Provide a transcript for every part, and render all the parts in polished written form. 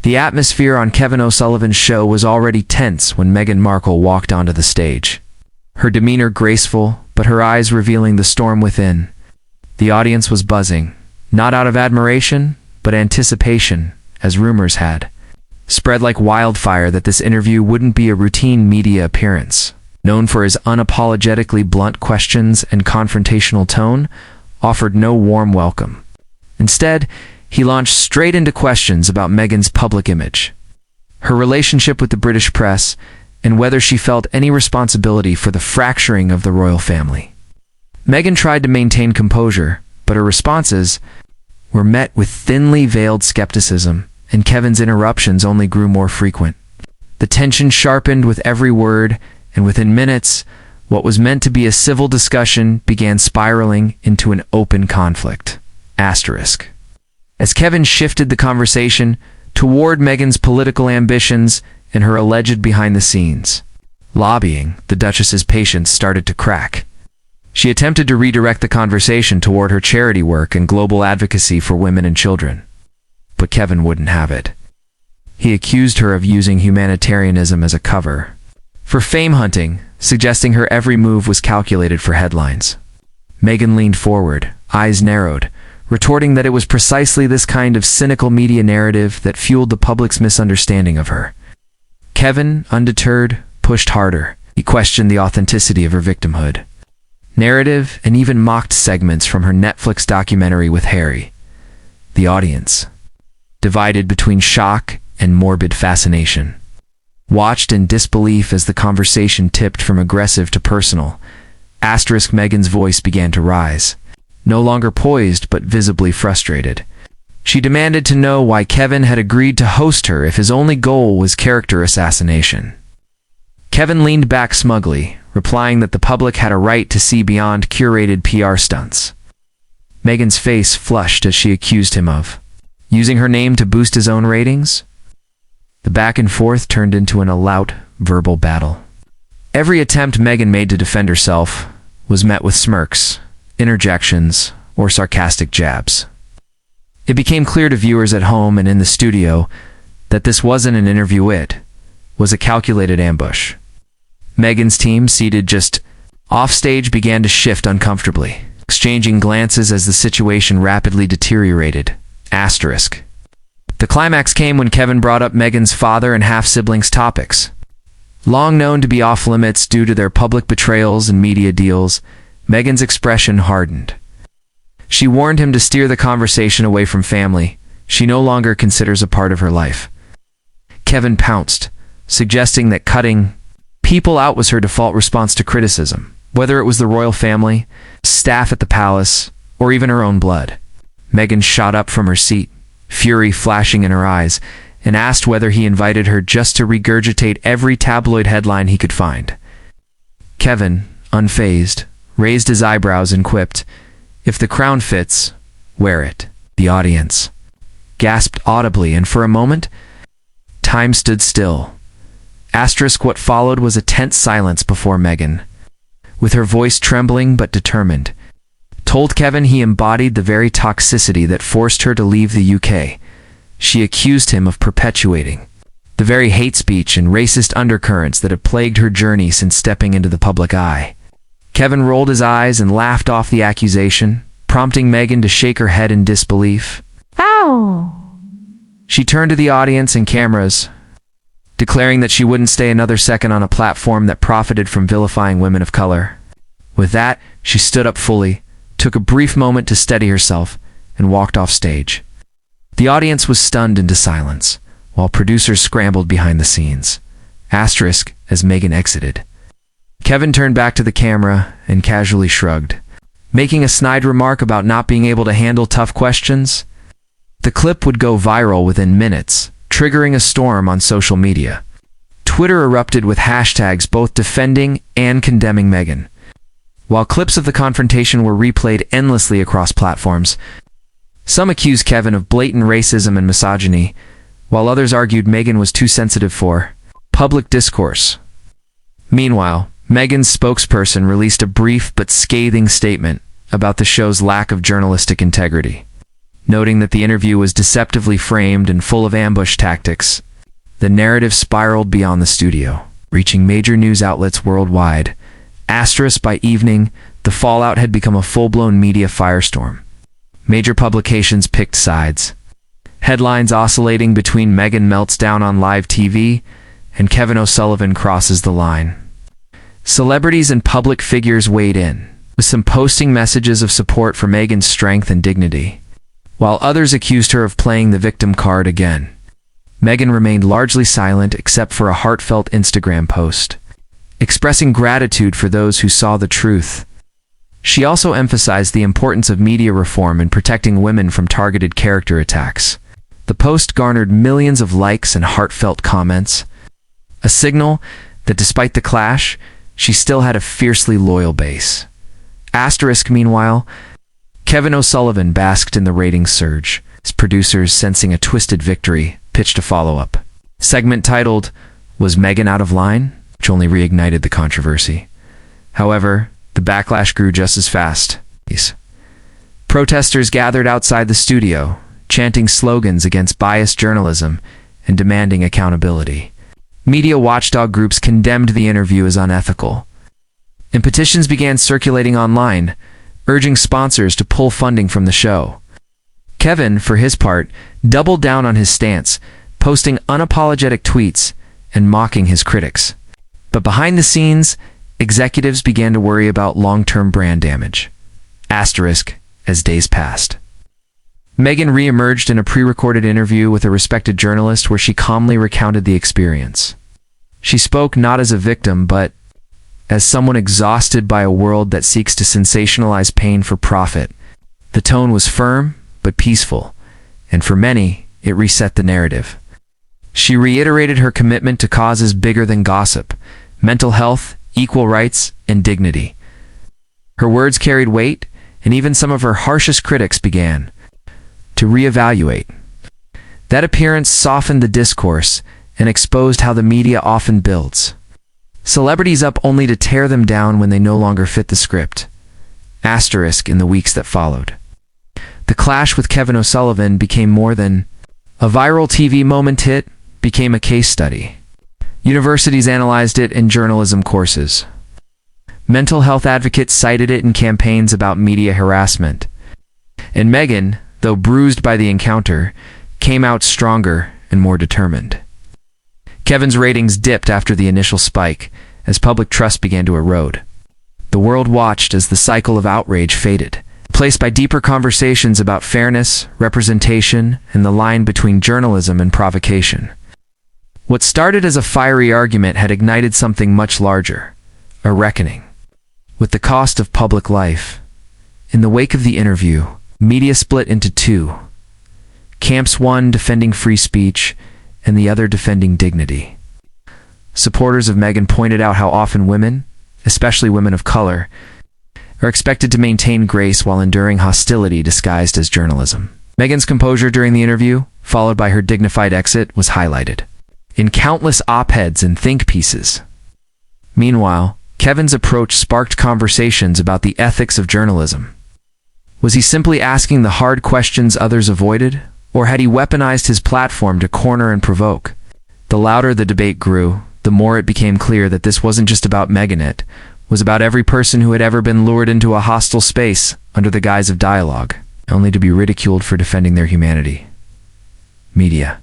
The atmosphere on Kevin O'Sullivan's show was already tense when Meghan Markle walked onto the stage. Her demeanor graceful, but her eyes revealing the storm within. The audience was buzzing, not out of admiration, but anticipation, as rumors had spread like wildfire that this interview wouldn't be a routine media appearance. Known for his unapologetically blunt questions and confrontational tone, offered no warm welcome. Instead, he launched straight into questions about Meghan's public image, her relationship with the British press, and whether she felt any responsibility for the fracturing of the royal family. Meghan tried to maintain composure, but her responses were met with thinly veiled skepticism, and Kevin's interruptions only grew more frequent. The tension sharpened with every word, and within minutes, what was meant to be a civil discussion began spiraling into an open conflict. Asterisk. As Kevin shifted the conversation toward Meghan's political ambitions and her alleged behind-the-scenes lobbying, the Duchess's patience started to crack. She attempted to redirect the conversation toward her charity work and global advocacy for women and children. But Kevin wouldn't have it. He accused her of using humanitarianism as a cover for fame hunting, suggesting her every move was calculated for headlines. Meghan leaned forward, eyes narrowed, retorting that it was precisely this kind of cynical media narrative that fueled the public's misunderstanding of her. Kevin, undeterred, pushed harder. He questioned the authenticity of her victimhood narrative and even mocked segments from her Netflix documentary with Harry. The audience, divided between shock and morbid fascination, watched in disbelief as the conversation tipped from aggressive to personal. Asterisk. Meghan's voice began to rise, no longer poised but visibly frustrated. She demanded to know why Kevin had agreed to host her if his only goal was character assassination. Kevin leaned back smugly, replying that the public had a right to see beyond curated PR stunts. Meghan's face flushed as she accused him of using her name to boost his own ratings. The back and forth turned into an all-out verbal battle. Every attempt Meghan made to defend herself was met with smirks, interjections, or sarcastic jabs. It became clear to viewers at home and in the studio that this wasn't an interview, it was a calculated ambush. Meghan's team, seated just offstage, began to shift uncomfortably, exchanging glances as the situation rapidly deteriorated. Asterisk. The climax came when Kevin brought up Meghan's father and half-siblings topics. Long known to be off-limits due to their public betrayals and media deals, Meghan's expression hardened. She warned him to steer the conversation away from family she no longer considers a part of her life. Kevin pounced, suggesting that cutting people out was her default response to criticism, whether it was the royal family, staff at the palace, or even her own blood. Meghan shot up from her seat, fury flashing in her eyes, and asked whether he invited her just to regurgitate every tabloid headline he could find. Kevin, unfazed, raised his eyebrows and quipped, "If the crown fits, wear it." The audience gasped audibly, and for a moment, time stood still. Asterisk. What followed was a tense silence before Meghan, with her voice trembling but determined, told Kevin he embodied the very toxicity that forced her to leave the UK. She accused him of perpetuating the very hate speech and racist undercurrents that had plagued her journey since stepping into the public eye. Kevin rolled his eyes and laughed off the accusation, prompting Meghan to shake her head in disbelief. Ow! She turned to the audience and cameras, declaring that she wouldn't stay another second on a platform that profited from vilifying women of color. With that, she stood up fully, took a brief moment to steady herself, and walked off stage. The audience was stunned into silence, while producers scrambled behind the scenes. Asterisk. As Meghan exited, Kevin turned back to the camera and casually shrugged, making a snide remark about not being able to handle tough questions. The clip would go viral within minutes, triggering a storm on social media. Twitter erupted with hashtags both defending and condemning Meghan. While clips of the confrontation were replayed endlessly across platforms, some accused Kevin of blatant racism and misogyny, while others argued Meghan was too sensitive for public discourse. Meanwhile, Meghan's spokesperson released a brief but scathing statement about the show's lack of journalistic integrity. Noting that the interview was deceptively framed and full of ambush tactics, the narrative spiraled beyond the studio, reaching major news outlets worldwide. By evening, the fallout had become a full-blown media firestorm. Major publications picked sides. Headlines oscillating between Meghan melts down on live TV and Kevin O'Sullivan crosses the line. Celebrities and public figures weighed in, with some posting messages of support for Meghan's strength and dignity, while others accused her of playing the victim card again. Meghan remained largely silent except for a heartfelt Instagram post, expressing gratitude for those who saw the truth. She also emphasized the importance of media reform and protecting women from targeted character attacks. The post garnered millions of likes and heartfelt comments, a signal that despite the clash, she still had a fiercely loyal base. Meanwhile, Kevin O'Sullivan basked in the ratings surge. His producers, sensing a twisted victory, pitched a follow-up segment titled, "Was Meghan Out of Line?" which only reignited the controversy. However, the backlash grew just as fast. Protesters gathered outside the studio, chanting slogans against biased journalism and demanding accountability. Media watchdog groups condemned the interview as unethical, and petitions began circulating online, urging sponsors to pull funding from the show. Kevin, for his part, doubled down on his stance, posting unapologetic tweets and mocking his critics. But behind the scenes, executives began to worry about long-term brand damage. As days passed. Meghan re-emerged in a pre-recorded interview with a respected journalist where she calmly recounted the experience. She spoke not as a victim, but as someone exhausted by a world that seeks to sensationalize pain for profit. The tone was firm, but peaceful, and for many, it reset the narrative. She reiterated her commitment to causes bigger than gossip: mental health, equal rights, and dignity. Her words carried weight, and even some of her harshest critics began to reevaluate. That appearance softened the discourse and exposed how the media often builds celebrities up only to tear them down when they no longer fit the script. In the weeks that followed, the clash with Kevin O'Sullivan became more than a viral TV moment. It became a case study. Universities analyzed it in journalism courses. Mental health advocates cited it in campaigns about media harassment. And Meghan, though bruised by the encounter, came out stronger and more determined. Kevin's ratings dipped after the initial spike, as public trust began to erode. The world watched as the cycle of outrage faded, replaced by deeper conversations about fairness, representation, and the line between journalism and provocation. What started as a fiery argument had ignited something much larger, a reckoning with the cost of public life. In the wake of the interview, media split into two camps, one defending free speech and the other defending dignity. Supporters of Meghan pointed out how often women, especially women of color, are expected to maintain grace while enduring hostility disguised as journalism. Meghan's composure during the interview, followed by her dignified exit, was highlighted in countless op-eds and think pieces. Meanwhile, Kevin's approach sparked conversations about the ethics of journalism. Was he simply asking the hard questions others avoided, or had he weaponized his platform to corner and provoke? The louder the debate grew, the more it became clear that this wasn't just about Meghan. It was about every person who had ever been lured into a hostile space under the guise of dialogue, only to be ridiculed for defending their humanity. Media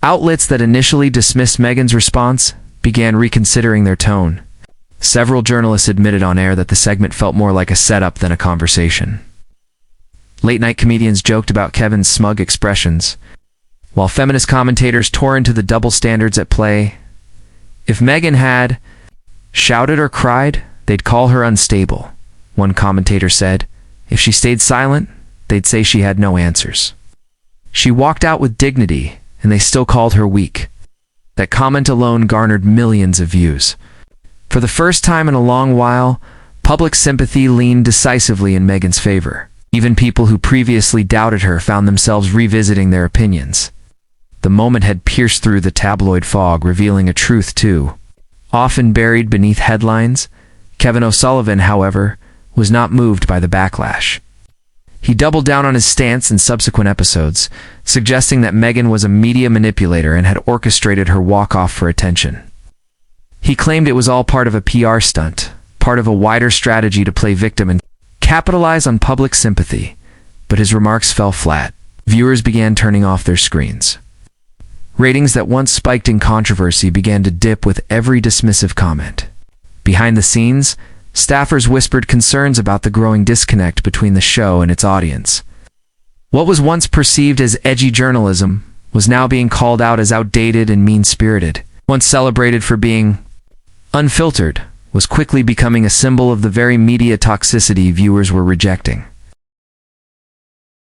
outlets that initially dismissed Meghan's response began reconsidering their tone. Several journalists admitted on air that the segment felt more like a setup than a conversation. Late-night comedians joked about Kevin's smug expressions, while feminist commentators tore into the double standards at play. If Meghan had shouted or cried, they'd call her unstable, one commentator said. If she stayed silent, they'd say she had no answers. She walked out with dignity, and they still called her weak. That comment alone garnered millions of views. For the first time in a long while, public sympathy leaned decisively in Meghan's favor. Even people who previously doubted her found themselves revisiting their opinions. The moment had pierced through the tabloid fog, revealing a truth too often buried beneath headlines. Kevin O'Sullivan, however, was not moved by the backlash. He doubled down on his stance in subsequent episodes, suggesting that Meghan was a media manipulator and had orchestrated her walk-off for attention. He claimed it was all part of a PR stunt, part of a wider strategy to play victim and capitalize on public sympathy, but his remarks fell flat. Viewers began turning off their screens. Ratings that once spiked in controversy began to dip with every dismissive comment. Behind the scenes, staffers whispered concerns about the growing disconnect between the show and its audience. What was once perceived as edgy journalism was now being called out as outdated and mean-spirited. Once celebrated for being unfiltered, was quickly becoming a symbol of the very media toxicity viewers were rejecting.